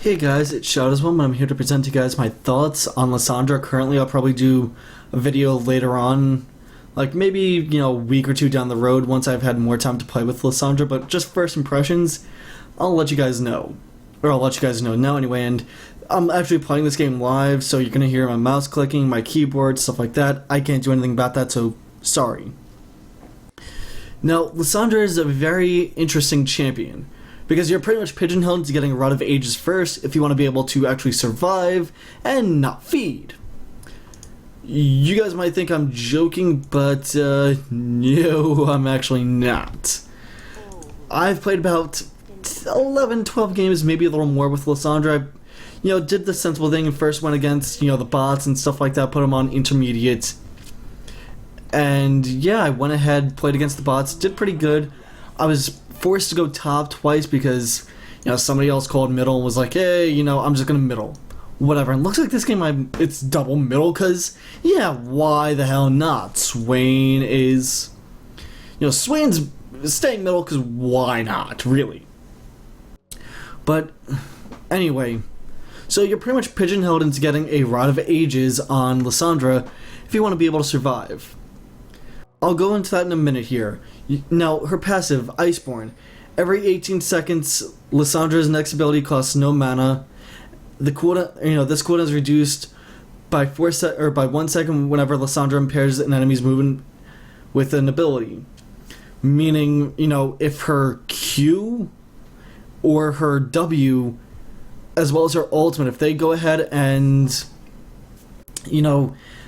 Hey guys, it's Shadows1, and I'm here to present to you guys my thoughts on Lissandra. Currently, I'll probably do a video later on, like maybe, a week or two down the road once I've had more time to play with Lissandra, but just first impressions, I'll let you guys know. Or I'll let you guys know now anyway, and I'm actually playing this game live, so you're going to hear my mouse clicking, my keyboard, stuff like that. I can't do anything about that, so sorry. Now, Lissandra is a very interesting champion, because you're pretty much pigeonholed to getting a rod of ages first if you want to be able to actually survive and not feed. You guys might think I'm joking, but no, I'm actually not. I've played about 11, 12 games, maybe a little more with Lissandra. I, did the sensible thing and first went against, the bots and stuff like that, put them on intermediate. And yeah, I went ahead, played against the bots, did pretty good. I was forced to go top twice because, somebody else called middle and was like, hey, I'm just gonna middle. Whatever. And looks like this game it's double middle because, yeah, why the hell not? Swain is, Swain's staying middle because why not, really? But anyway, so you're pretty much pigeonholed into getting a Rod of Ages on Lissandra if you want to be able to survive. I'll go into that in a minute here. Now, her passive, Iceborne. Every 18 seconds, Lissandra's next ability costs no mana. The cooldown, this cooldown is reduced by 1 second whenever Lissandra impairs an enemy's movement with an ability. Meaning, if her Q or her W, as well as her ultimate, if they go ahead and,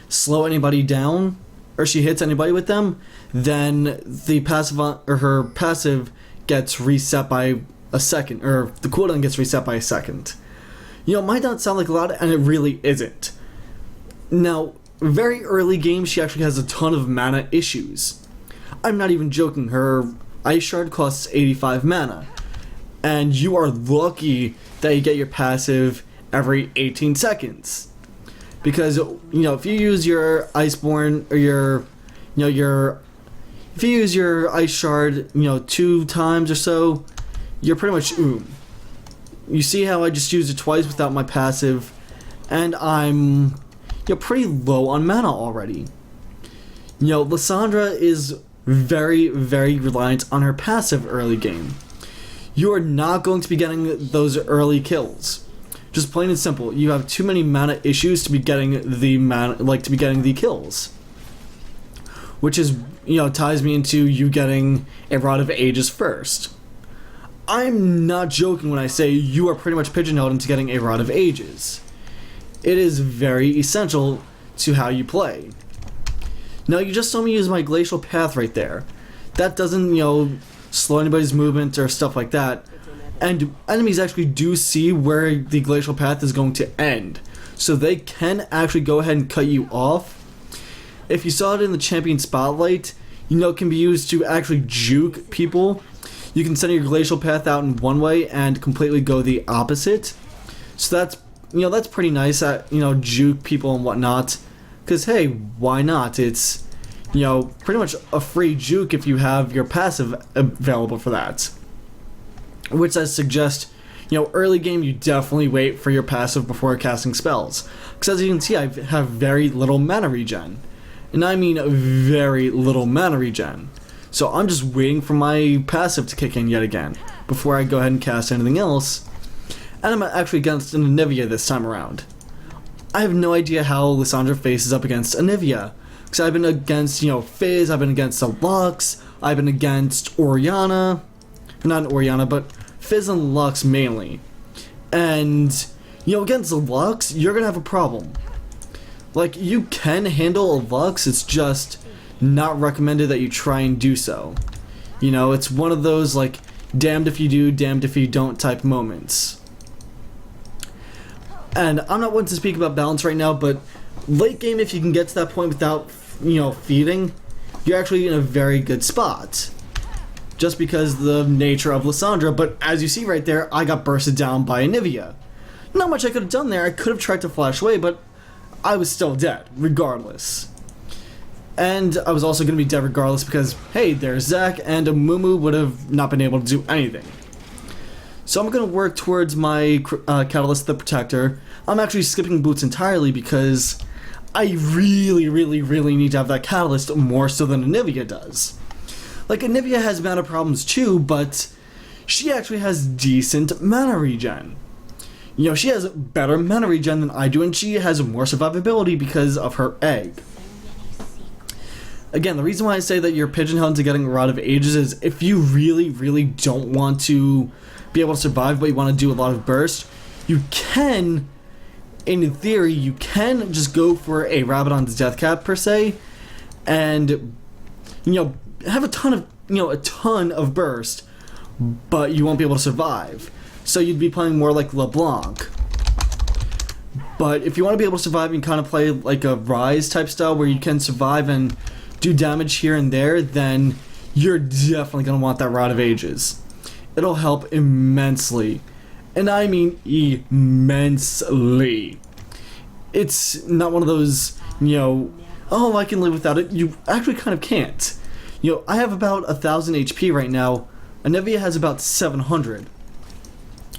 slow anybody down, or she hits anybody with them, then the passive or her passive gets reset by a second, or the cooldown gets reset by a second. It might not sound like a lot, and it really isn't. Now, very early game, she actually has a ton of mana issues. I'm not even joking. Her Ice Shard costs 85 mana, and you are lucky that you get your passive every 18 seconds. Because, if you use your Iceborne, or if you use your Ice Shard, 2 times or so, you're pretty much You see how I just used it twice without my passive, and I'm, pretty low on mana already. Lissandra is very, very reliant on her passive early game. You are not going to be getting those early kills. Just plain and simple, you have too many mana issues to be getting the kills. Which is, ties me into you getting a Rod of Ages first. I'm not joking when I say you are pretty much pigeonholed into getting a Rod of Ages. It is very essential to how you play. Now, you just saw me use my Glacial Path right there. That doesn't, slow anybody's movement or stuff like that. And enemies actually do see where the Glacial Path is going to end. So they can actually go ahead and cut you off. If you saw it in the Champion Spotlight, it can be used to actually juke people. You can send your Glacial Path out in one way and completely go the opposite. So that's, that's pretty nice at, juke people and whatnot. Because, hey, why not? It's, pretty much a free juke if you have your passive available for that. Which I suggest, early game you definitely wait for your passive before casting spells. Because as you can see, I have very little mana regen. And I mean very little mana regen. So I'm just waiting for my passive to kick in yet again before I go ahead and cast anything else. And I'm actually against an Anivia this time around. I have no idea how Lissandra faces up against Anivia. Because I've been against, Fizz, I've been against a Lux, I've been against Orianna. Not Orianna, but Fizz and Lux mainly. And, against the Lux, you're going to have a problem. Like, you can handle a Lux, it's just not recommended that you try and do so. It's one of those, like, damned if you do, damned if you don't type moments. And I'm not one to speak about balance right now, but late game, if you can get to that point without, feeding, you're actually in a very good spot. Just because of the nature of Lissandra, but as you see right there, I got bursted down by Anivia. Not much I could have done there. I could have tried to flash away, but I was still dead, regardless. And I was also going to be dead regardless because, hey, there's Zac, and a Mumu would have not been able to do anything. So I'm going to work towards my Catalyst the Protector. I'm actually skipping boots entirely because I really, really, really need to have that Catalyst more so than Anivia does. Like, Anivia has mana problems too, but she actually has decent mana regen. You know, she has better mana regen than I do, and she has more survivability because of her egg. Again, the reason why I say that you're pigeonholed to getting a Rod of Ages is if you really, really don't want to be able to survive, but you want to do a lot of burst, you can, in theory, you can just go for a Rabadon's Death Cap, per se, and, you know, have a ton of burst, but you won't be able to survive. So you'd be playing more like LeBlanc. But if you want to be able to survive and kind of play like a Rise type style where you can survive and do damage here and there, then you're definitely going to want that Rod of Ages. It'll help immensely. And I mean immensely. It's not one of those, you know, oh, I can live without it. You actually kind of can't. You know, I have about 1,000 HP right now. Anivia has about 700.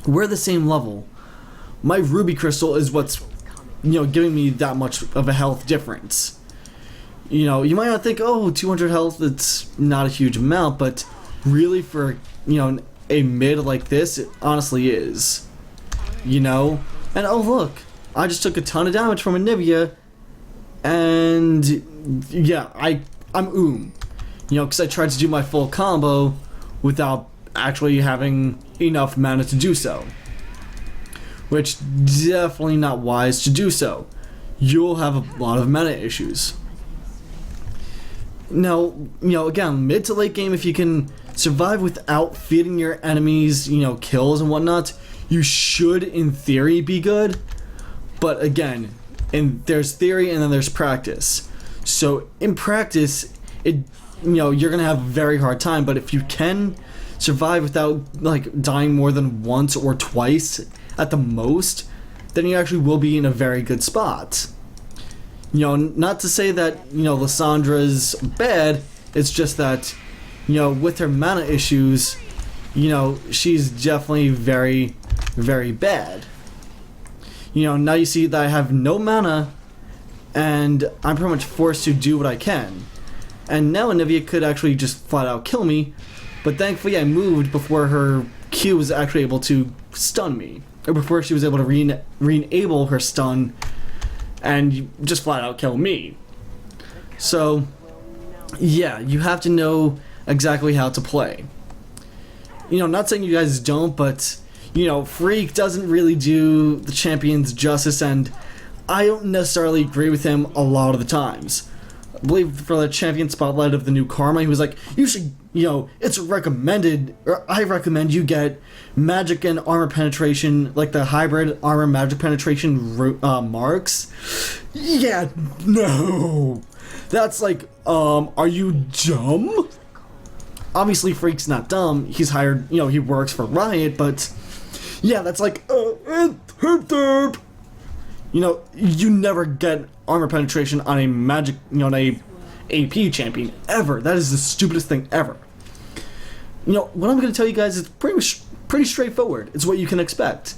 We're the same level. My Ruby Crystal is what's, you know, giving me that much of a health difference. You know, you might not think, oh, 200 health, it's not a huge amount, but really for, you know, a mid like this, it honestly is. You know? And oh look, I just took a ton of damage from Anivia, and yeah, I'm you know, because I tried to do my full combo without actually having enough mana to do so. Which, definitely not wise to do so. You'll have a lot of mana issues. Now, you know, again, mid to late game, if you can survive without feeding your enemies, you know, kills and whatnot, you should, in theory, be good. But again, there's theory and then there's practice. So, in practice, you know, you're gonna have a very hard time, but if you can survive without, like, dying more than once or twice at the most, then you actually will be in a very good spot. You know, not to say that, you know, Lissandra's bad, it's just that, you know, with her mana issues, you know, she's definitely very, very bad. You know, now you see that I have no mana, and I'm pretty much forced to do what I can. And now Anivia could actually just flat out kill me, but thankfully I moved before her Q was actually able to stun me. Or before she was able to re-enable her stun and just flat out kill me. So, yeah, you have to know exactly how to play. You know, not saying you guys don't, but, you know, Freak doesn't really do the champions justice, and I don't necessarily agree with him a lot of the times. I believe for the champion spotlight of the new Karma, he was like, you should, you know, it's recommended, or I recommend you get magic and armor penetration, like the hybrid armor magic penetration marks. Yeah, no. That's like, are you dumb? Obviously, Freak's not dumb. He's hired, you know, he works for Riot, but yeah, that's like, you know, you never get armor penetration on a magic, you know, on a AP champion, ever. That is the stupidest thing ever. You know, what I'm going to tell you guys is pretty straightforward. It's what you can expect.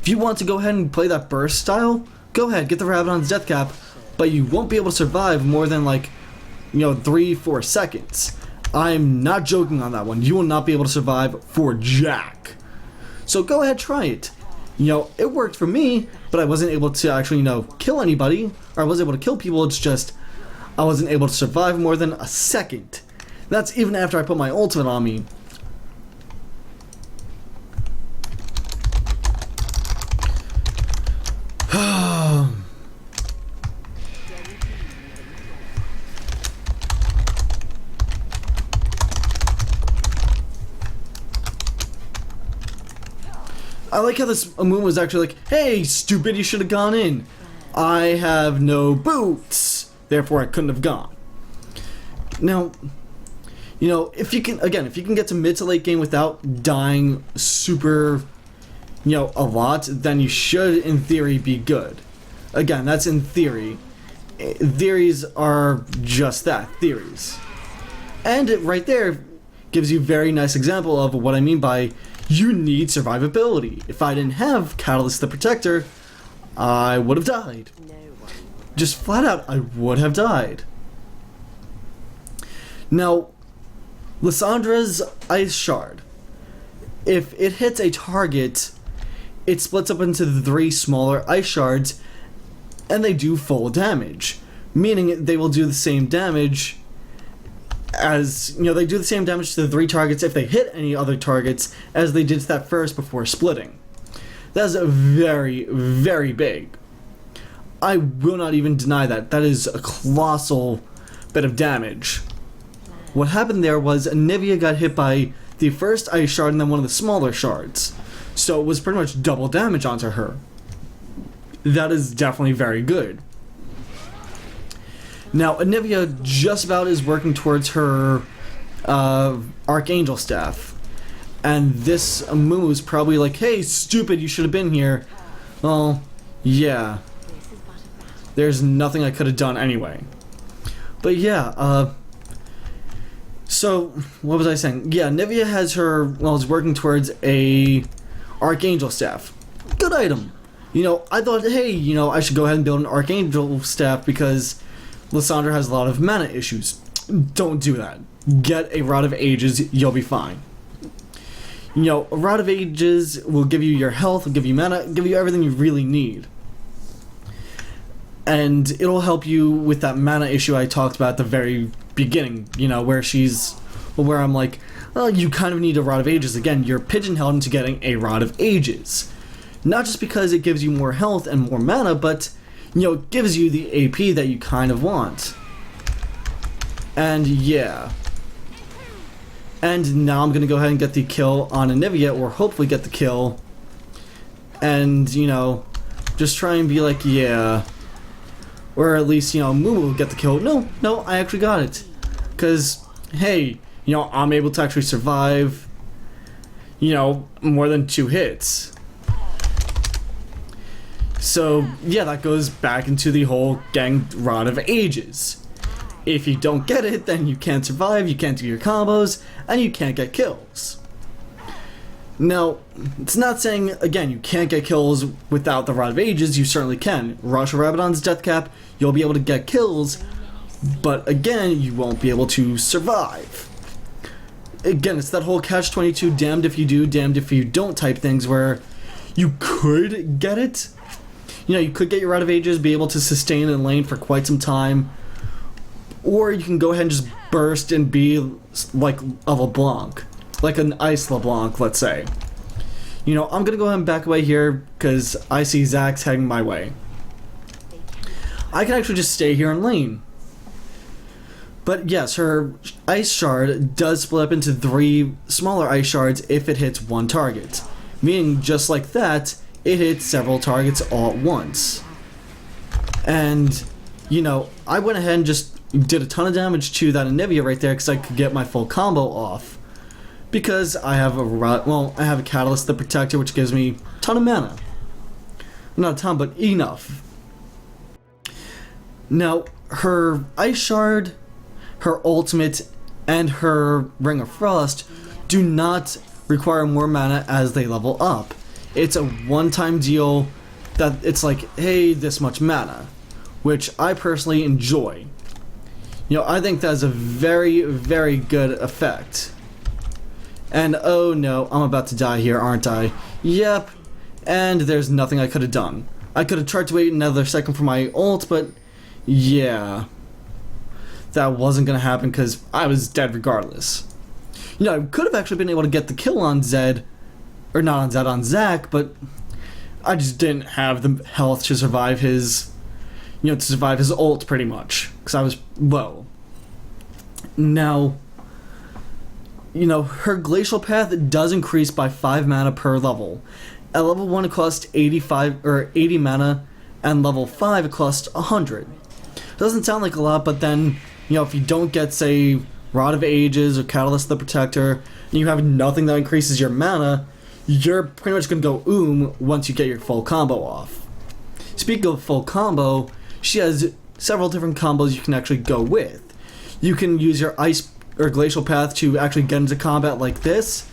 If you want to go ahead and play that burst style, go ahead, get the Rabadon's Death Cap, but you won't be able to survive more than, like, you know, 3-4 seconds. I'm not joking on that one. You will not be able to survive for jack. So go ahead, try it. You know, it worked for me, but I wasn't able to actually, you know, kill anybody, or I was able to kill people. It's just I wasn't able to survive more than a second. That's even after I put my ultimate on me. I like how this moon was actually like, hey, stupid, you should have gone in. I have no boots, therefore I couldn't have gone. Now, you know, if you can get to mid to late game without dying super, you know, a lot, then you should, in theory, be good. Again, that's in theory. Theories are just that, theories. And it right there gives you a very nice example of what I mean by you need survivability. If I didn't have Catalyst the Protector, I would have died. Just flat out, I would have died. Now, Lissandra's Ice Shard. If it hits a target, it splits up into 3 smaller ice shards, and they do full damage. Meaning they will do the same damage as, they do the same damage to the 3 targets if they hit any other targets as they did to that first before splitting. That is very, very big. I will not even deny that. That is a colossal bit of damage. What happened there was Nivea got hit by the first ice shard and then one of the smaller shards. So it was pretty much double damage onto her. That is definitely very good. Now, Anivia just about is working towards her Archangel Staff. And this Muumuu's probably like, hey, stupid, you should have been here. Well, yeah. There's nothing I could have done anyway. But yeah, so, what was I saying? Yeah, Nivea has her, is working towards a Archangel Staff. Good item. I thought, hey, I should go ahead and build an Archangel Staff because Lissandra has a lot of mana issues. Don't do that. Get a Rod of Ages, you'll be fine. A Rod of Ages will give you your health, will give you mana, give you everything you really need. And it'll help you with that mana issue I talked about at the very beginning, where I'm like, well, you kind of need a Rod of Ages. Again, you're pigeonholed into getting a Rod of Ages. Not just because it gives you more health and more mana, but, it gives you the AP that you kind of want. And yeah. And now I'm going to go ahead and get the kill on Anivia, or hopefully get the kill. And, just try and be like, yeah. Or at least, Muumuuu will get the kill. No, I actually got it. Because, hey, I'm able to actually survive, more than 2 hits. So, yeah, that goes back into the whole gang Rod of Ages. If you don't get it, then you can't survive, you can't do your combos, and you can't get kills. Now, it's not saying, again, you can't get kills without the Rod of Ages. You certainly can. Rush Rabadon's Death Cap, you'll be able to get kills, but again, you won't be able to survive. Again, it's that whole catch-22, damned if you do, damned if you don't type things, where you could get it. You could get your Rod of Ages, be able to sustain in lane for quite some time, or you can go ahead and just burst and be like a LeBlanc. Like an Ice LeBlanc, let's say. I'm gonna go ahead and back away here because I see Zax's heading my way. I can actually just stay here in lane. But yes, her Ice Shard does split up into 3 smaller Ice Shards if it hits 1 target. Meaning, just like that, it hits several targets all at once. And, I went ahead and just did a ton of damage to that Anivia right there because I could get my full combo off. Because I have a Catalyst the Protector, which gives me a ton of mana. Not a ton, but enough. Now, her Ice Shard, her Ultimate, and her Ring of Frost do not require more mana as they level up. It's a one-time deal that it's like, hey, this much mana, which I personally enjoy. I think that's a very, very good effect. And oh no, I'm about to die here, aren't I? Yep, and there's nothing I could have done. I could have tried to wait another second for my ult, but yeah. That wasn't going to happen because I was dead regardless. I could have actually been able to get the kill on Zed, or not on Zed, on Zac, but I just didn't have the health to survive his, to survive his ult pretty much, because I was low. Now, her Glacial Path does increase by 5 mana per level. At level 1 it costs 80 mana, and level 5 it costs 100. Doesn't sound like a lot, but then, if you don't get, say, Rod of Ages or Catalyst the Protector, and you have nothing that increases your mana, you're pretty much going to go once you get your full combo off. Speaking of full combo, she has several different combos you can actually go with. You can use your Ice or Glacial Path to actually get into combat like this,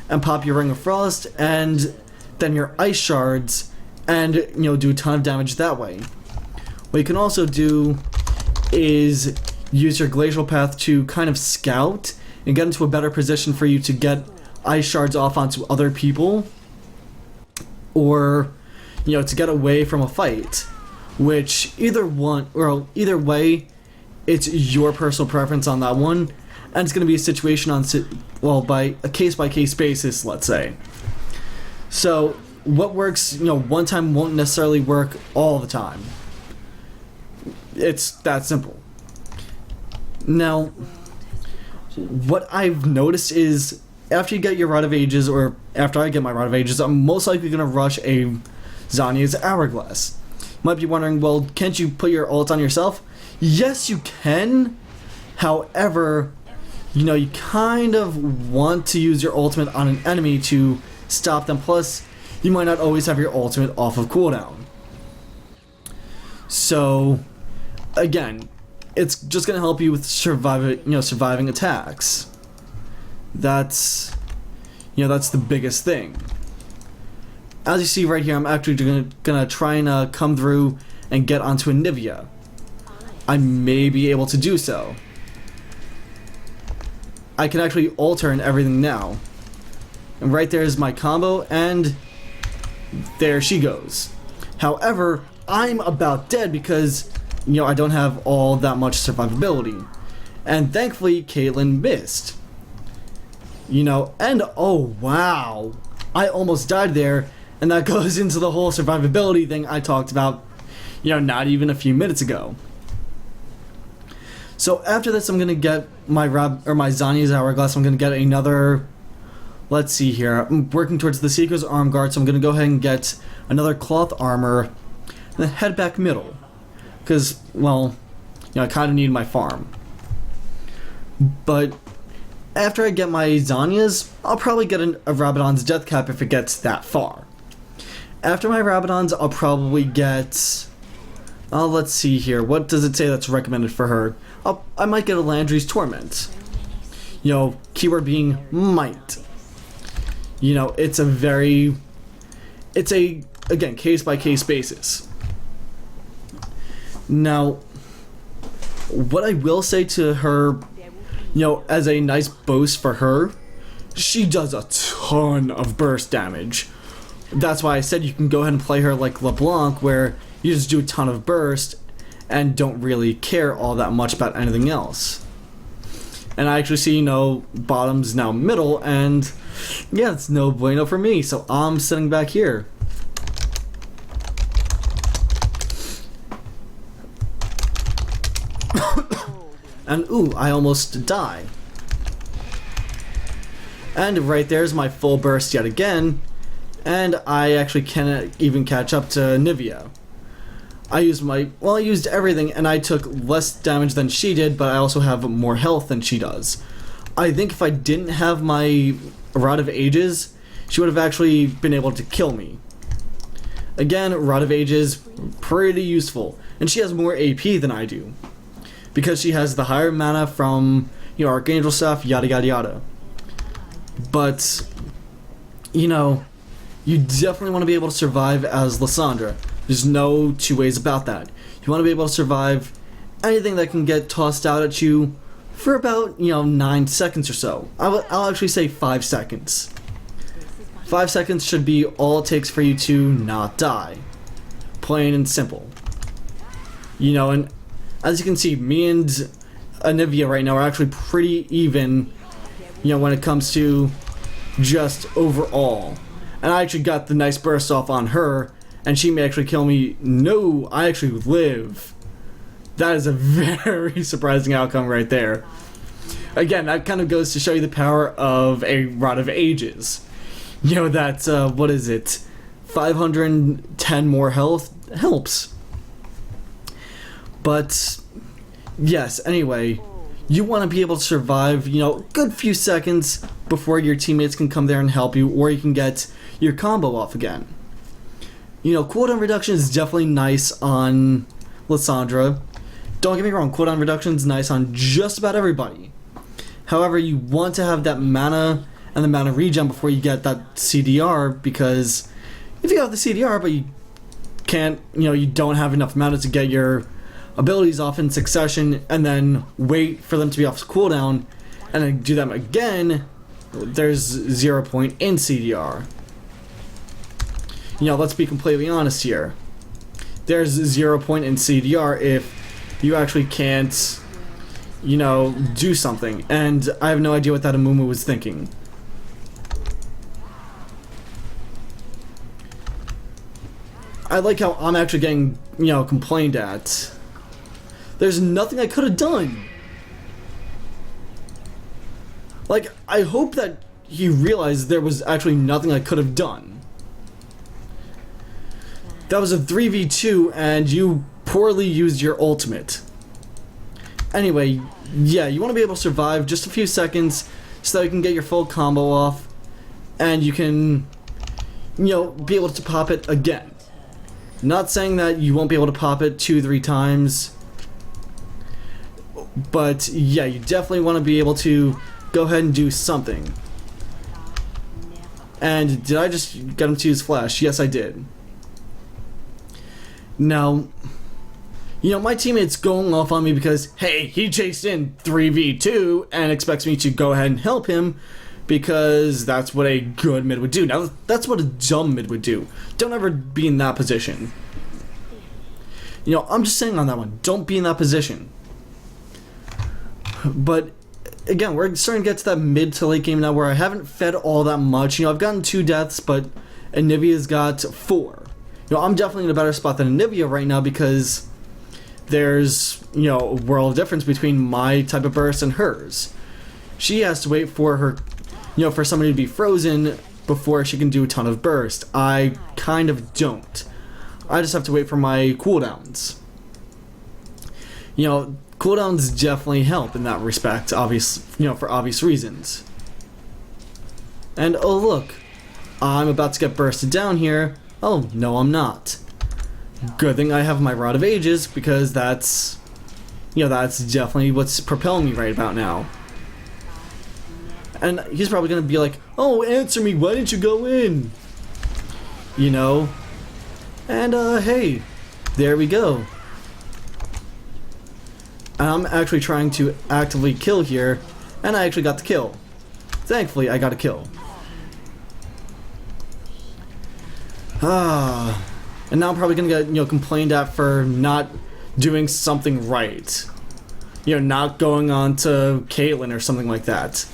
and pop your Ring of Frost and then your Ice Shards and, do a ton of damage that way. What you can also do is use your Glacial Path to kind of scout and get into a better position for you to get Ice Shards off onto other people, or, to get away from a fight, which either way, it's your personal preference on that one, and it's going to be a situation by a case-by-case basis, let's say. So what works, one time won't necessarily work all the time. It's that simple. Now, what I've noticed is after you get your Rod of Ages, or after I get my Rod of Ages, I'm most likely going to rush a Zanya's Hourglass. You might be wondering, well, can't you put your ult on yourself? Yes, you can. However, you kind of want to use your ultimate on an enemy to stop them. Plus, you might not always have your ultimate off of cooldown. So, again, it's just going to help you with surviving attacks. That's the biggest thing. As you see right here, I'm actually gonna try and come through and get onto Anivia. I may be able to do so. I can actually alter and everything now. And right there is my combo, and there she goes. However, I'm about dead because, I don't have all that much survivability. And thankfully, Caitlyn missed. And oh wow, I almost died there, and that goes into the whole survivability thing I talked about, not even a few minutes ago. So after this, I'm gonna get my Zanya's Hourglass. I'm gonna get another. Let's see here. I'm working towards the Seeker's Arm Guard, so I'm gonna go ahead and get another Cloth Armor, and then head back middle, because I kind of need my farm. But after I get my Zanya's, I'll probably get a Rabadon's Death Cap if it gets that far. After my Rabadon's, I'll probably get. Let's see here. What does it say that's recommended for her? I might get a Landry's Torment. Keyword being might. It's again, case-by-case basis. Now, what I will say to her, as a nice boast for her, she does a ton of burst damage. That's why I said you can go ahead and play her like LeBlanc, where you just do a ton of burst and don't really care all that much about anything else. And I actually see, bottom's now middle, and yeah, it's no bueno for me, so I'm sitting back here. And ooh, I almost die. And right there's my full burst yet again, and I actually cannot even catch up to Nivea. I used everything, and I took less damage than she did, but I also have more health than she does. I think if I didn't have my Rod of Ages, she would have actually been able to kill me. Again, Rod of Ages, pretty useful, and she has more AP than I do, because she has the higher mana from, Archangel stuff, yada yada yada. But, you definitely want to be able to survive as Lissandra. There's no two ways about that. You want to be able to survive anything that can get tossed out at you for about, 9 seconds or so. I'll actually say 5 seconds. 5 seconds should be all it takes for you to not die. Plain and simple. And as you can see, me and Anivia right now are actually pretty even, when it comes to just overall. And I actually got the nice burst off on her, and she may actually kill me. No, I actually live. That is a very surprising outcome right there. Again, that kind of goes to show you the power of a Rod of Ages. That, what is it? 510 more health helps. But, yes, anyway, you want to be able to survive, good few seconds before your teammates can come there and help you, or you can get your combo off again. Cooldown reduction is definitely nice on Lissandra. Don't get me wrong, cooldown reduction is nice on just about everybody. However, you want to have that mana and the amount of regen before you get that CDR, because if you have the CDR but you can't, you don't have enough mana to get your abilities off in succession and then wait for them to be off cooldown and then do them again, there's 0 point in CDR. Let's be completely honest here. There's 0 point in CDR if you actually can't, do something. And I have no idea what that Amumu was thinking. I like how I'm actually getting, complained at. There's nothing I could have done. Like, I hope that he realized there was actually nothing I could have done. That was a 3v2 and you poorly used your ultimate. Anyway, yeah, you want to be able to survive just a few seconds so that you can get your full combo off and you can, be able to pop it again. Not saying that you won't be able to pop it 2-3 times, but yeah, you definitely want to be able to go ahead and do something. And did I just get him to use flash? Yes, I did. Now, my teammate's going off on me because, hey, he chased in 3v2 and expects me to go ahead and help him because that's what a good mid would do. Now, that's what a dumb mid would do. Don't ever be in that position. I'm just saying on that one, don't be in that position. But again, we're starting to get to that mid to late game now where I haven't fed all that much. I've gotten 2 deaths, but Anivia's got 4. I'm definitely in a better spot than Anivia right now because there's, a world of difference between my type of burst and hers. She has to wait for her, for somebody to be frozen before she can do a ton of burst. I kind of don't. I just have to wait for my cooldowns. Cooldowns definitely help in that respect, for obvious reasons. And oh look, I'm about to get bursted down here. Oh, no I'm not. Good thing I have my Rod of Ages, because that's, that's definitely what's propelling me right about now. And he's probably going to be like, oh, answer me, why didn't you go in? And, hey, there we go. I'm actually trying to actively kill here, and I actually got the kill. Thankfully, I got a kill. And now I'm probably gonna get, complained at for not doing something right. Not going on to Caitlyn or something like that.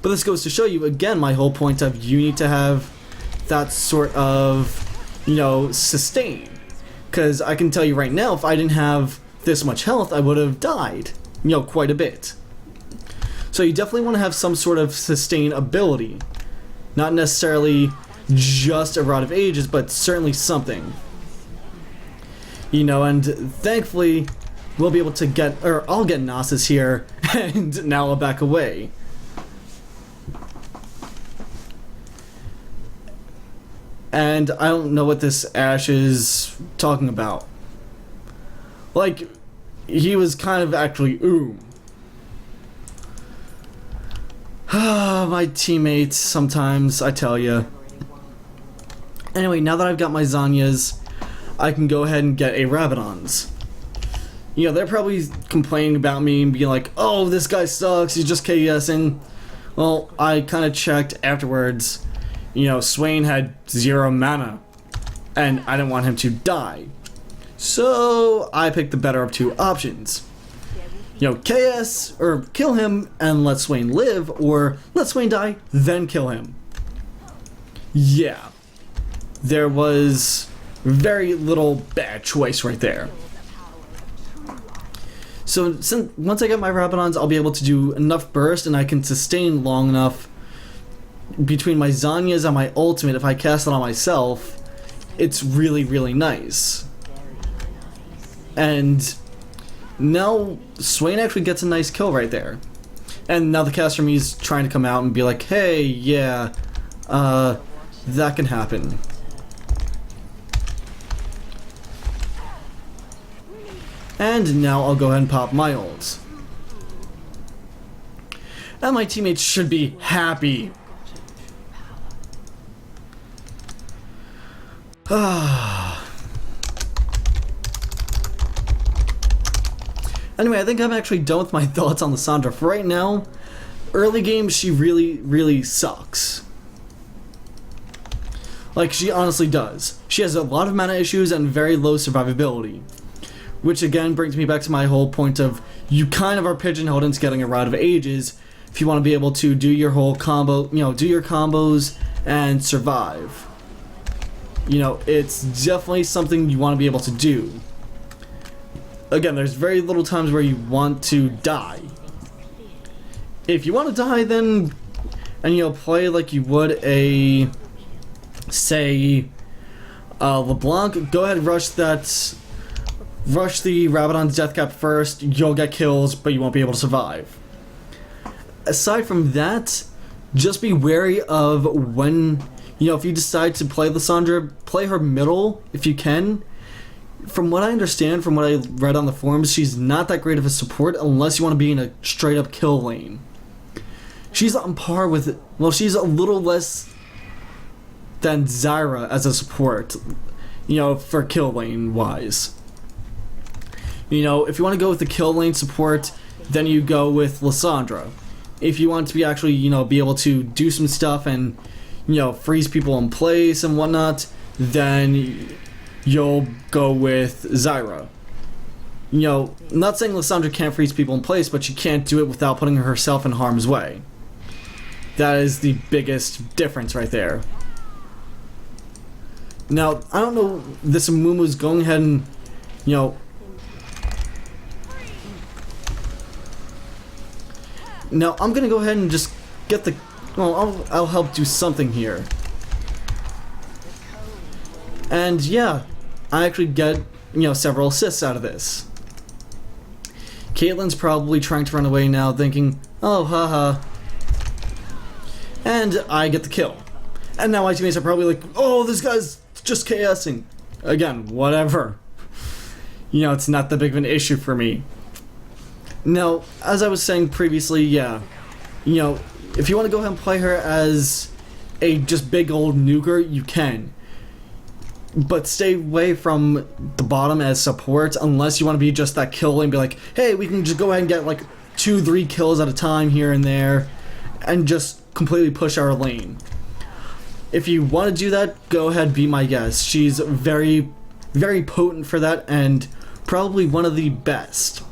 But this goes to show you, again, my whole point of you need to have that sort of, sustain. Because I can tell you right now, if I didn't have this much health, I would have died, quite a bit. So you definitely want to have some sort of sustain ability. Not necessarily just a Rod of Ages, but certainly something. And thankfully, we'll be able to get, or I'll get Nasus here, and now I'll back away. And I don't know what this Ashe is talking about. Like, he was kind of actually, ooh. My teammates, sometimes, I tell ya. Anyway, now that I've got my Zanyas, I can go ahead and get a Rabadon's. They're probably complaining about me and being like, oh, this guy sucks, he's just KSing. Well, I kind of checked afterwards. Swain had 0 mana, and I didn't want him to die. So, I picked the better of 2 options. KS, or kill him and let Swain live, or let Swain die, then kill him. Yeah. There was very little bad choice right there. So once I get my Rabadons, I'll be able to do enough burst and I can sustain long enough between my Zanyas and my ultimate. If I cast it on myself, it's really, really nice. And now Swain actually gets a nice kill right there. And now the caster me is trying to come out and be like, hey, yeah, that can happen. And now I'll go ahead and pop my ults. And my teammates should be happy Anyway, I think I'm actually done with my thoughts on Lissandra. For right now, early game, she really, really sucks. Like, she honestly does. She has a lot of mana issues and very low survivability. Which again brings me back to my whole point of you kind of are pigeonholed into getting a Rod of Ages if you want to be able to do your whole combo, do your combos and survive. It's definitely something you want to be able to do. Again, there's very little times where you want to die. If you want to die, then, and play like you would a, say, LeBlanc, go ahead and rush the Rabadon's death cap first. You'll get kills, but you won't be able to survive. Aside from that, just be wary of when, if you decide to play Lissandra, play her middle if you can. From what I understand, from what I read on the forums, she's not that great of a support unless you want to be in a straight up kill lane. She's on par with, she's a little less than Zyra as a support, for kill lane wise. If you want to go with the kill lane support, then you go with Lissandra. If you want to be actually, be able to do some stuff and, freeze people in place and whatnot, then you'll go with Zyra. I'm not saying Lissandra can't freeze people in place, but she can't do it without putting herself in harm's way. That is the biggest difference right there. Now, I don't know, this Amumu's going ahead and, now I'm gonna go ahead and just get the, I'll help do something here. And yeah, I actually get, several assists out of this. Caitlyn's probably trying to run away now, thinking, oh, haha. And I get the kill. And now my teammates are probably like, oh, this guy's just KSing. Again, whatever. It's not that big of an issue for me. Now, as I was saying previously, yeah, if you want to go ahead and play her as a just big old nuker, you can. But stay away from the bottom as support unless you want to be just that kill and be like, hey, we can just go ahead and get like 2-3 kills at a time here and there and just completely push our lane. If you want to do that, go ahead, be my guest. She's very, very potent for that and probably one of the best.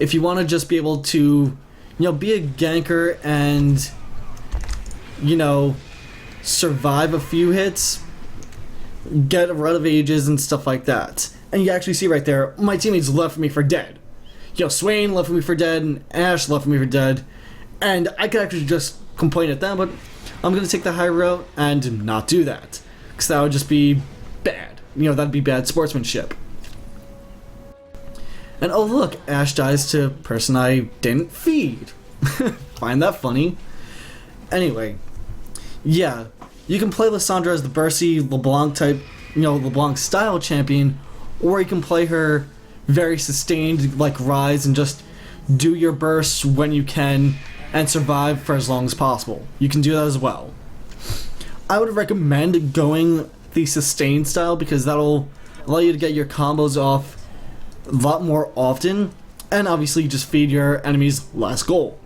If you want to just be able to, be a ganker and, survive a few hits, get a Rod of Ages and stuff like that. And you actually see right there, my teammates left me for dead. Swain left me for dead, and Ashe left me for dead. And I could actually just complain at them, but I'm going to take the high route and not do that. Because that would just be bad. That'd be bad sportsmanship. And oh look, Ashe dies to person I didn't feed. Find that funny. Anyway, yeah, you can play Lissandra as the bursty LeBlanc type, LeBlanc style champion, or you can play her very sustained like Ryze and just do your bursts when you can and survive for as long as possible. You can do that as well. I would recommend going the sustained style because that'll allow you to get your combos off a lot more often, and obviously just feed your enemies less gold.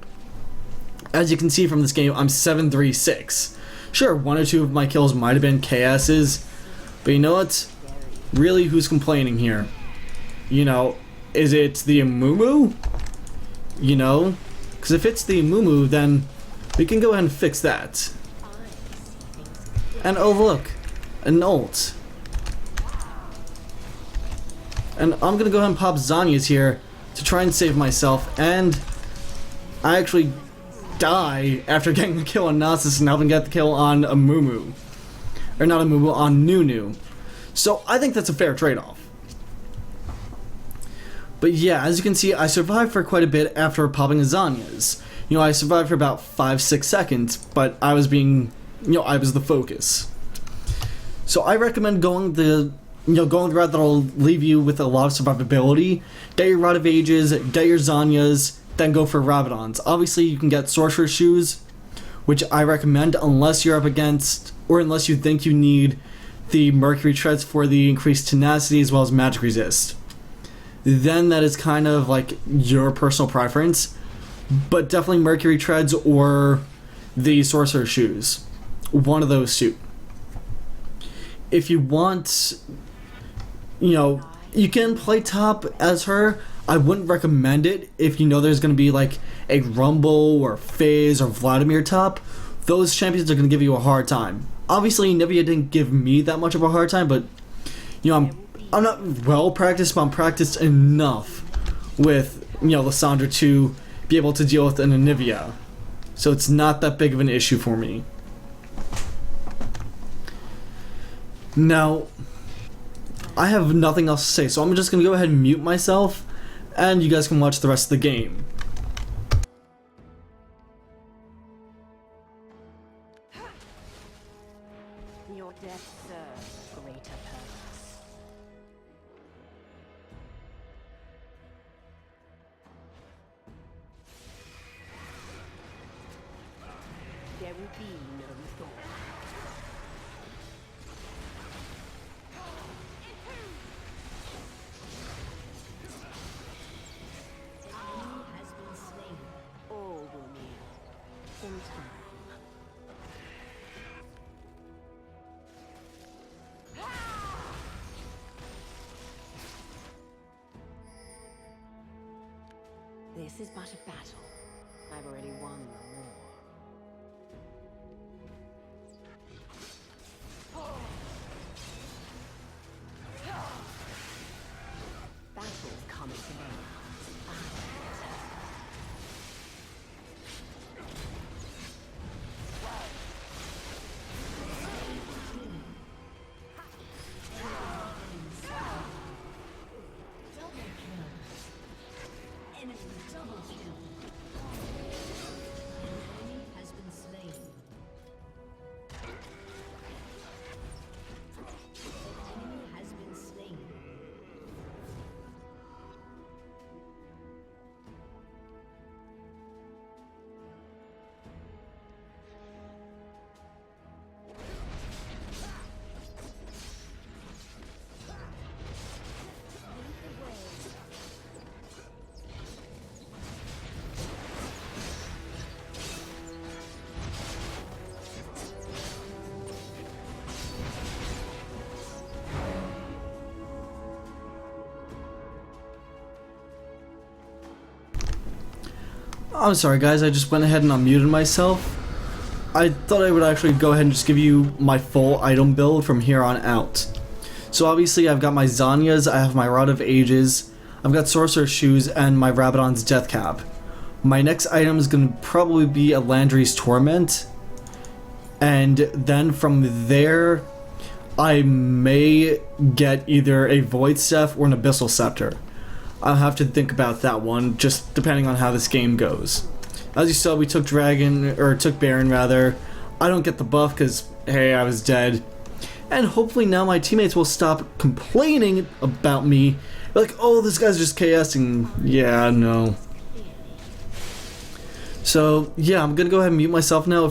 As you can see from this game, I'm 7-3-6. Sure, 1 or 2 of my kills might have been KS's, but you know what? Really, who's complaining here? Is it the Amumu? Because if it's the Amumu, then we can go ahead and fix that. And oh look, an ult. And I'm gonna go ahead and pop Zanya's here to try and save myself, and I actually die after getting the kill on Nasus and helping get the kill on Amumu. Or not Amumu, on Nunu. So I think that's a fair trade-off. But yeah, as you can see, I survived for quite a bit after popping a Zanya's. I survived for about 5-6 seconds, but I was being, I was the focus. So I recommend going the route that'll leave you with a lot of survivability. Get your Rod of Ages, get your Zanyas, then go for Rabadons. Obviously, you can get Sorcerer's Shoes, which I recommend unless you're up against, or unless you think you need the Mercury Treads for the increased tenacity as well as magic resist. Then that is kind of like your personal preference, but definitely Mercury Treads or the Sorcerer Shoes. One of those two. If you want, you can play top as her. I wouldn't recommend it if you know there's going to be like a Rumble or FaZe or Vladimir top. Those champions are going to give you a hard time. Obviously, Nivea didn't give me that much of a hard time, but I'm not well practiced, but I'm practiced enough with Lissandra to be able to deal with an Nivea. So it's not that big of an issue for me. Now, I have nothing else to say, so I'm just going to go ahead and mute myself, and you guys can watch the rest of the game. Your death serves greater purpose. There will be no thought. All will kneel in time. This is but a battle. I've already won the war. Battles come to them. I'm sorry guys, I just went ahead and unmuted myself. I thought I would actually go ahead and just give you my full item build from here on out. So obviously I've got my Zanyas, I have my Rod of Ages, I've got Sorcerer's Shoes, and my Rabadon's Death Cap. My next item is going to probably be a Landry's Torment. And then from there, I may get either a Void Staff or an Abyssal Scepter. I'll have to think about that one, just depending on how this game goes. As you saw, we took Baron rather. I don't get the buff because, hey, I was dead. And hopefully now my teammates will stop complaining about me. Like, oh, this guy's just KSing. Yeah, no. So, yeah, I'm going to go ahead and mute myself now.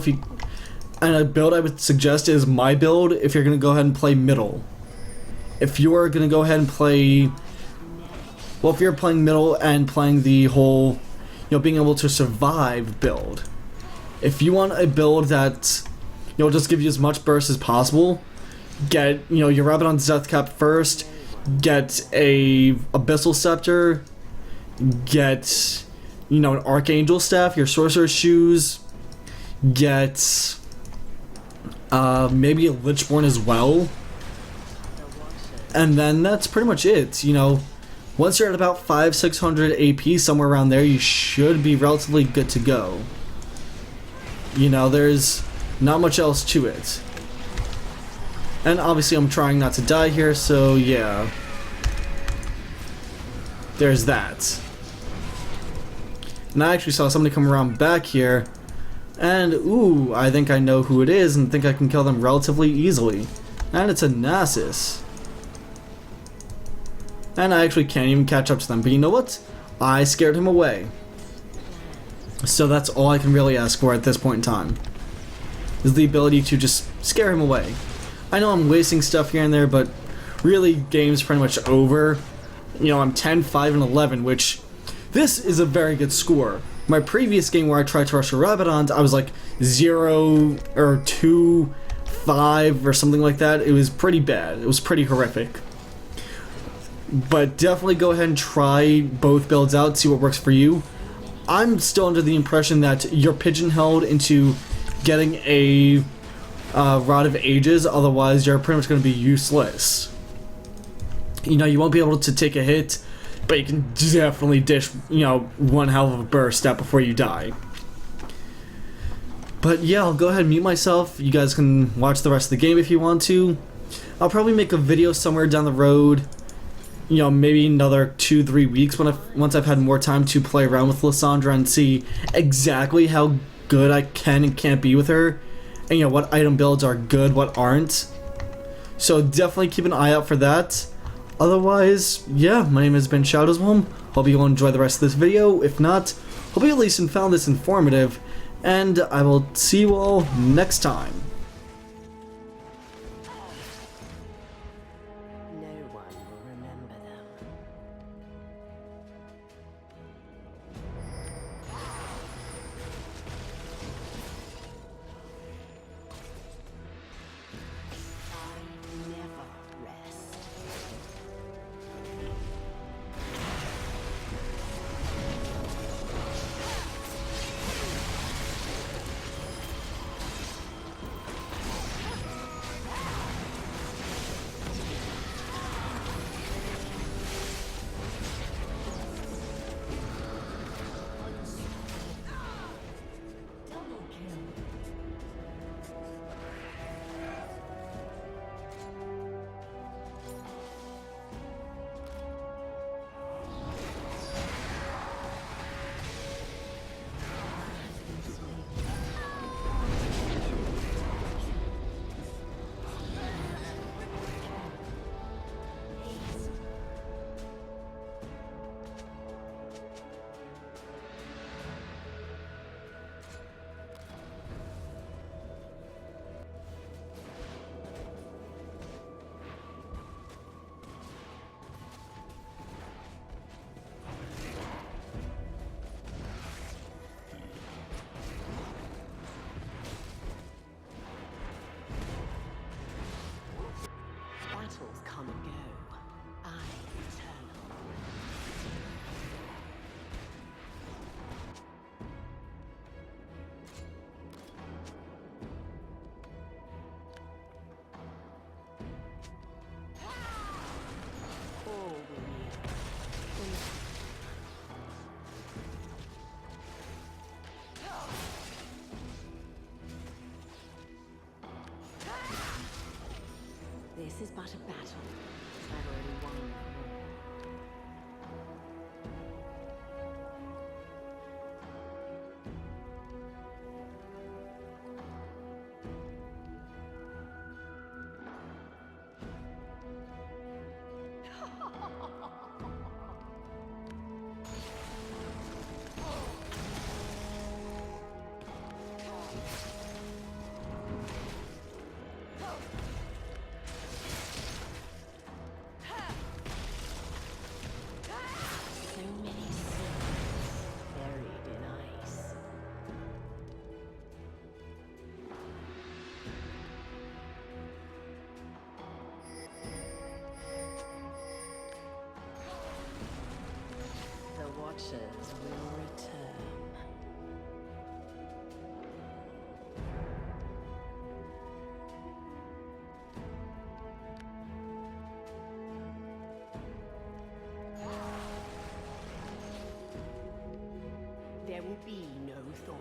And a build I would suggest is my build if you're going to go ahead and play middle. If you are going to go ahead and play... Well, if you're playing middle and playing the whole, being able to survive build. If you want a build that, just give you as much burst as possible, get, your Rabadon's Death Cap first, get a Abyssal Scepter, get, an Archangel Staff, your Sorcerer's Shoes, get, maybe a Lichborn as well. And then that's pretty much it, Once you're at about 500-600 AP, somewhere around there, you should be relatively good to go. There's not much else to it. And obviously I'm trying not to die here, so yeah. There's that. And I actually saw somebody come around back here, and ooh, I think I know who it is and think I can kill them relatively easily. And it's a Nasus. And I actually can't even catch up to them. But you know what? I scared him away. So that's all I can really ask for at this point in time. Is the ability to just scare him away. I know I'm wasting stuff here and there, but really, game's pretty much over. You know, I'm 10, 5, and 11, which this is a very good score. My previous game where I tried to rush a Rabadons, I was like 0 or 2, 5 or something like that. It was pretty bad. It was pretty horrific. But definitely go ahead and try both builds out, see what works for you. I'm still under the impression that you're pigeonholed into getting a Rod of Ages, otherwise you're pretty much going to be useless. You know, you won't be able to take a hit, but you can definitely dish, you know, one hell of a burst out before you die. But yeah, I'll go ahead and mute myself. You guys can watch the rest of the game if you want to. I'll probably make a video somewhere down the road, you know, maybe another 2-3 weeks once I've had more time to play around with Lissandra and see exactly how good I can and can't be with her, and you know what item builds are good, what aren't. So definitely keep an eye out for that. Otherwise, yeah, my name has been Shadowswolm. Hope you will enjoy the rest of this video. If not, hope you at least found this informative, and I will see you all next time. No one will remember them. I never rest. Battles come and go. I am eternal. All will yield. This is but a battle. I've already won the war. So many secrets buried in ice. The Watchers will return. There will be no Thor.